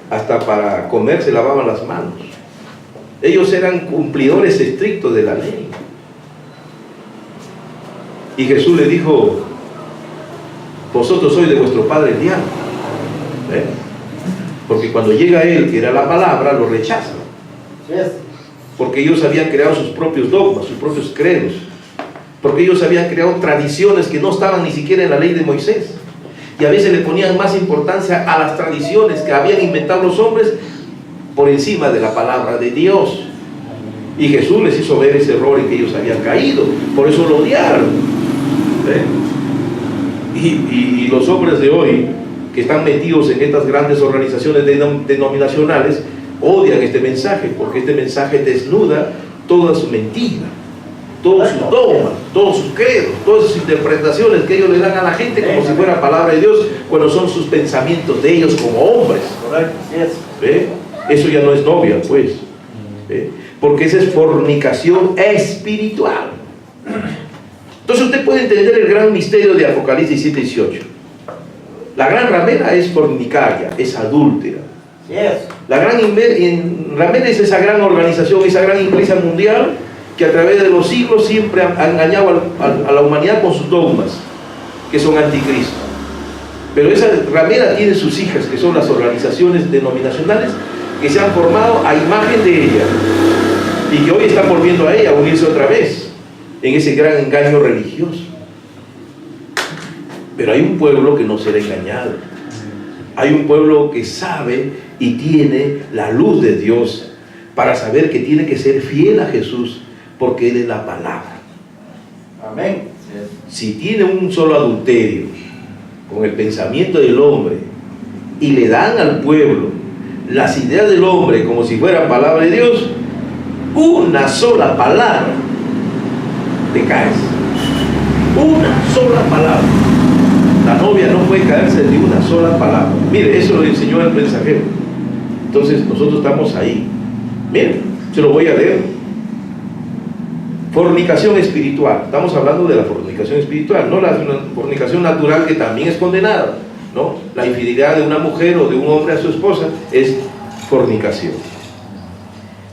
hasta para comer se lavaban las manos. Ellos eran cumplidores estrictos de la ley. Y Jesús les dijo, vosotros sois de vuestro padre el diablo. ¿Eh? Porque cuando llega él, que era la palabra, lo rechazan. Porque ellos habían creado sus propios dogmas, sus propios credos. Porque ellos habían creado tradiciones que no estaban ni siquiera en la ley de Moisés. Y a veces le ponían más importancia a las tradiciones que habían inventado los hombres por encima de la palabra de Dios. Y Jesús les hizo ver ese error en que ellos habían caído. Por eso lo odiaron. Y los hombres de hoy, que están metidos en estas grandes organizaciones denominacionales, odian este mensaje, porque este mensaje desnuda toda su mentira, todos sus dogmas, todos sus credos, todas sus interpretaciones que ellos le dan a la gente como si fuera palabra de Dios, cuando son sus pensamientos de ellos como hombres. ¿Ve? Eso ya no es novia, pues. ¿Ve? Porque esa es fornicación espiritual. Entonces usted puede entender el gran misterio de Apocalipsis 7:18. La gran ramera es fornicaria, es adúltera. La gran ramera es esa gran organización, esa gran iglesia mundial que a través de los siglos siempre ha engañado a la humanidad con sus dogmas, que son anticristo. Pero esa ramera tiene sus hijas, que son las organizaciones denominacionales que se han formado a imagen de ella y que hoy están volviendo a ella a unirse otra vez en ese gran engaño religioso. Pero hay un pueblo que no será engañado. Hay un pueblo que sabe y tiene la luz de Dios para saber que tiene que ser fiel a Jesús, porque Él es la palabra. Amén. Si tiene un solo adulterio con el pensamiento del hombre y le dan al pueblo las ideas del hombre como si fuera palabra de Dios, una sola palabra, te caes. Una sola palabra. La novia no puede caerse de una sola palabra. Mire, eso lo enseñó el mensajero. Entonces nosotros estamos ahí. Miren, se lo voy a leer. Fornicación espiritual. Estamos hablando de la fornicación espiritual, no la fornicación natural, que también es condenada, ¿no? La infidelidad de una mujer o de un hombre a su esposa es fornicación.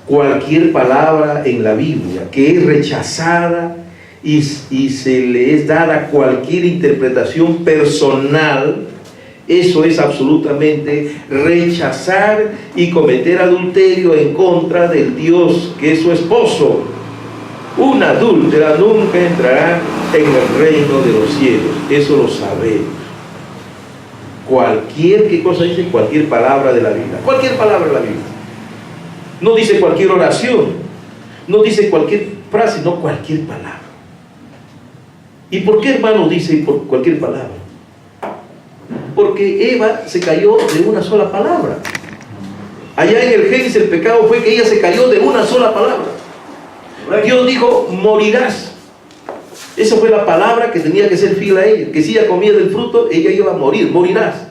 Cualquier palabra en la Biblia que es rechazada y se le es dada cualquier interpretación personal, eso es absolutamente rechazar y cometer adulterio en contra del Dios que es su esposo. Una adúltera nunca entrará en el reino de los cielos. Eso lo sabemos. ¿Qué cosa dice? Cualquier palabra de la Biblia. Cualquier palabra de la Biblia. No dice cualquier oración. No dice cualquier frase, no cualquier palabra. ¿Y por qué, hermano, dice por cualquier palabra? Porque Eva se cayó de una sola palabra. Allá en el Génesis el pecado fue que ella se cayó de una sola palabra. Dios dijo, morirás. Esa fue la palabra que tenía que ser fiel a ella, que si ella comía del fruto, ella iba a morir, morirás.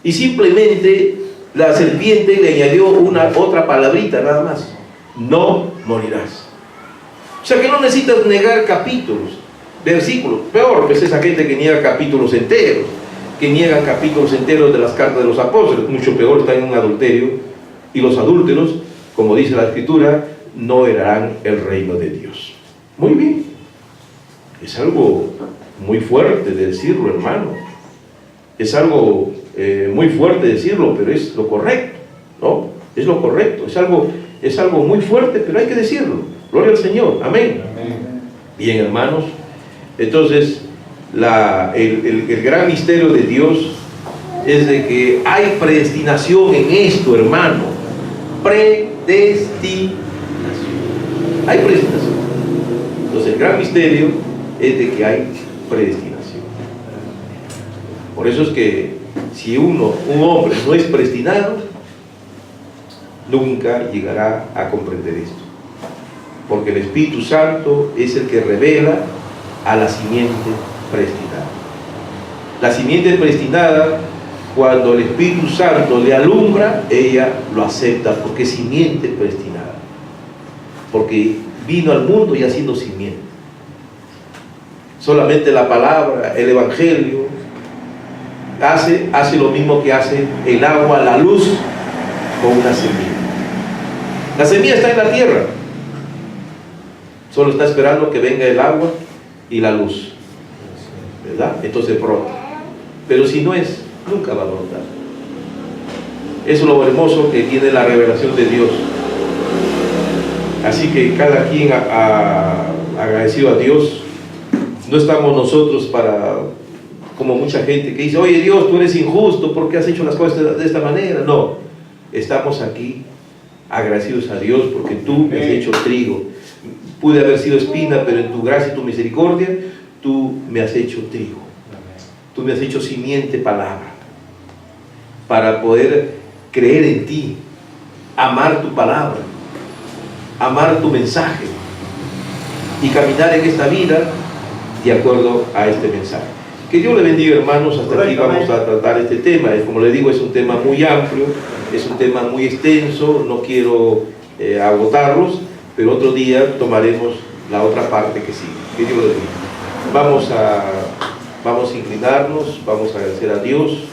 Y simplemente La serpiente le añadió otra palabrita nada más: no morirás. O sea que no necesitas negar capítulos, versículos. Peor, pues esa gente que niega capítulos enteros, que niegan capítulos enteros de las cartas de los apóstoles. Mucho peor, están en un adulterio. Y los adúlteros, como dice la Escritura, no heredarán el reino de Dios. Muy bien. Es algo muy fuerte de decirlo, hermano. Es algo muy fuerte decirlo, pero es lo correcto, ¿no? Es lo correcto. Es algo muy fuerte, pero hay que decirlo. Gloria al Señor. Amén. Amén. Bien, hermanos. Entonces, el gran misterio de Dios es de que hay predestinación en esto, hermano. Predestinación. Hay predestinación. Entonces, el gran misterio es de que hay predestinación. Por eso es que si un hombre no es predestinado, nunca llegará a comprender esto. Porque el Espíritu Santo es el que revela a la simiente predestinada. La simiente predestinada, cuando el Espíritu Santo le alumbra, ella lo acepta porque es simiente predestinada. Porque vino al mundo ya siendo simiente. Solamente la palabra, el Evangelio, hace lo mismo que hace el agua, la luz, con una semilla. La semilla está en la tierra. Solo está esperando que venga el agua y la luz, ¿verdad? Entonces brota. Pero si no es, nunca va a brotar. Eso es lo hermoso que tiene la revelación de Dios. Así que cada quien agradecido a Dios. No estamos nosotros como mucha gente que dice: oye Dios, tú eres injusto, ¿por qué has hecho las cosas de esta manera? No, estamos aquí agradecidos a Dios porque tú me has hecho trigo. Pude haber sido espina, pero en tu gracia y tu misericordia, tú me has hecho trigo. Tú me has hecho simiente palabra, para poder creer en ti, amar tu palabra, amar tu mensaje y caminar en esta vida de acuerdo a este mensaje. Que Dios le bendiga, hermanos. Hasta aquí vamos a tratar este tema. Como les digo, es un tema muy amplio, es un tema muy extenso, no quiero agotarlos, pero otro día tomaremos la otra parte que sigue. Que Dios le bendiga. Vamos a inclinarnos, vamos a agradecer a Dios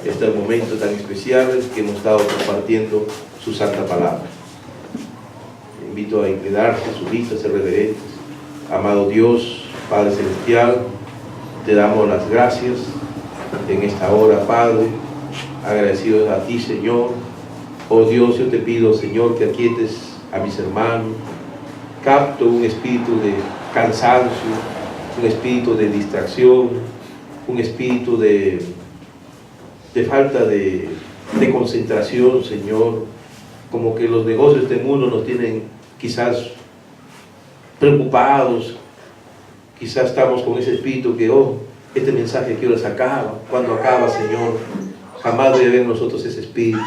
este momento tan especial que hemos estado compartiendo su santa palabra. Invito a inclinarse, sus vistas, ser reverentes. Amado Dios, Padre Celestial, te damos las gracias en esta hora, Padre, agradecidos a ti, Señor. Oh Dios, yo te pido, Señor, que aquietes a mis hermanos. Capto un espíritu de cansancio, un espíritu de distracción, un espíritu de falta de concentración, Señor. Como que los negocios de este mundo nos tienen quizás preocupados. Quizás estamos con ese espíritu que, este mensaje que ahora se acaba. ¿Cuándo acaba, Señor? Jamás debe haber nosotros ese espíritu,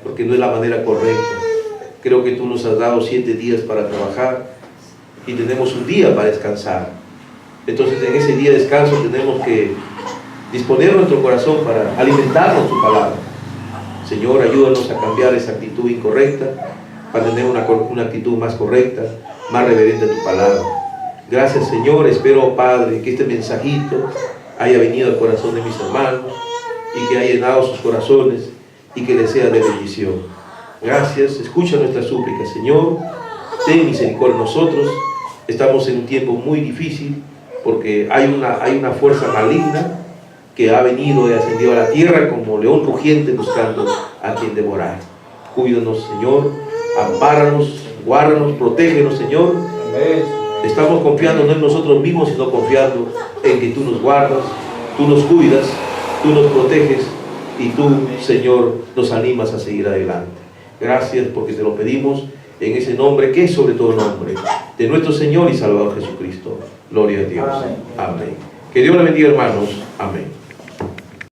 porque no es la manera correcta. Creo que tú nos has dado 7 días para trabajar y tenemos un día para descansar. Entonces en ese día de descanso tenemos que disponer nuestro corazón para alimentarnos tu palabra. Señor, ayúdanos a cambiar esa actitud incorrecta para tener una actitud más correcta, más reverente a tu palabra. Gracias, Señor. Espero, Padre, que este mensajito haya venido al corazón de mis hermanos y que haya llenado sus corazones y que les sea de bendición. Gracias. Escucha nuestras súplicas, Señor. Ten misericordia de nosotros. Estamos en un tiempo muy difícil porque hay una fuerza maligna que ha venido y ascendido a la tierra como león rugiente buscando a quien devorar. Cuídanos, Señor. Ampáranos, guárdanos, protégenos, Señor. Amén. Estamos confiando no en nosotros mismos, sino confiando en que tú nos guardas, tú nos cuidas, tú nos proteges y tú, Señor, nos animas a seguir adelante. Gracias porque te lo pedimos en ese nombre que es sobre todo nombre, de nuestro Señor y Salvador Jesucristo. Gloria a Dios. Amén. Que Dios le bendiga, hermanos. Amén.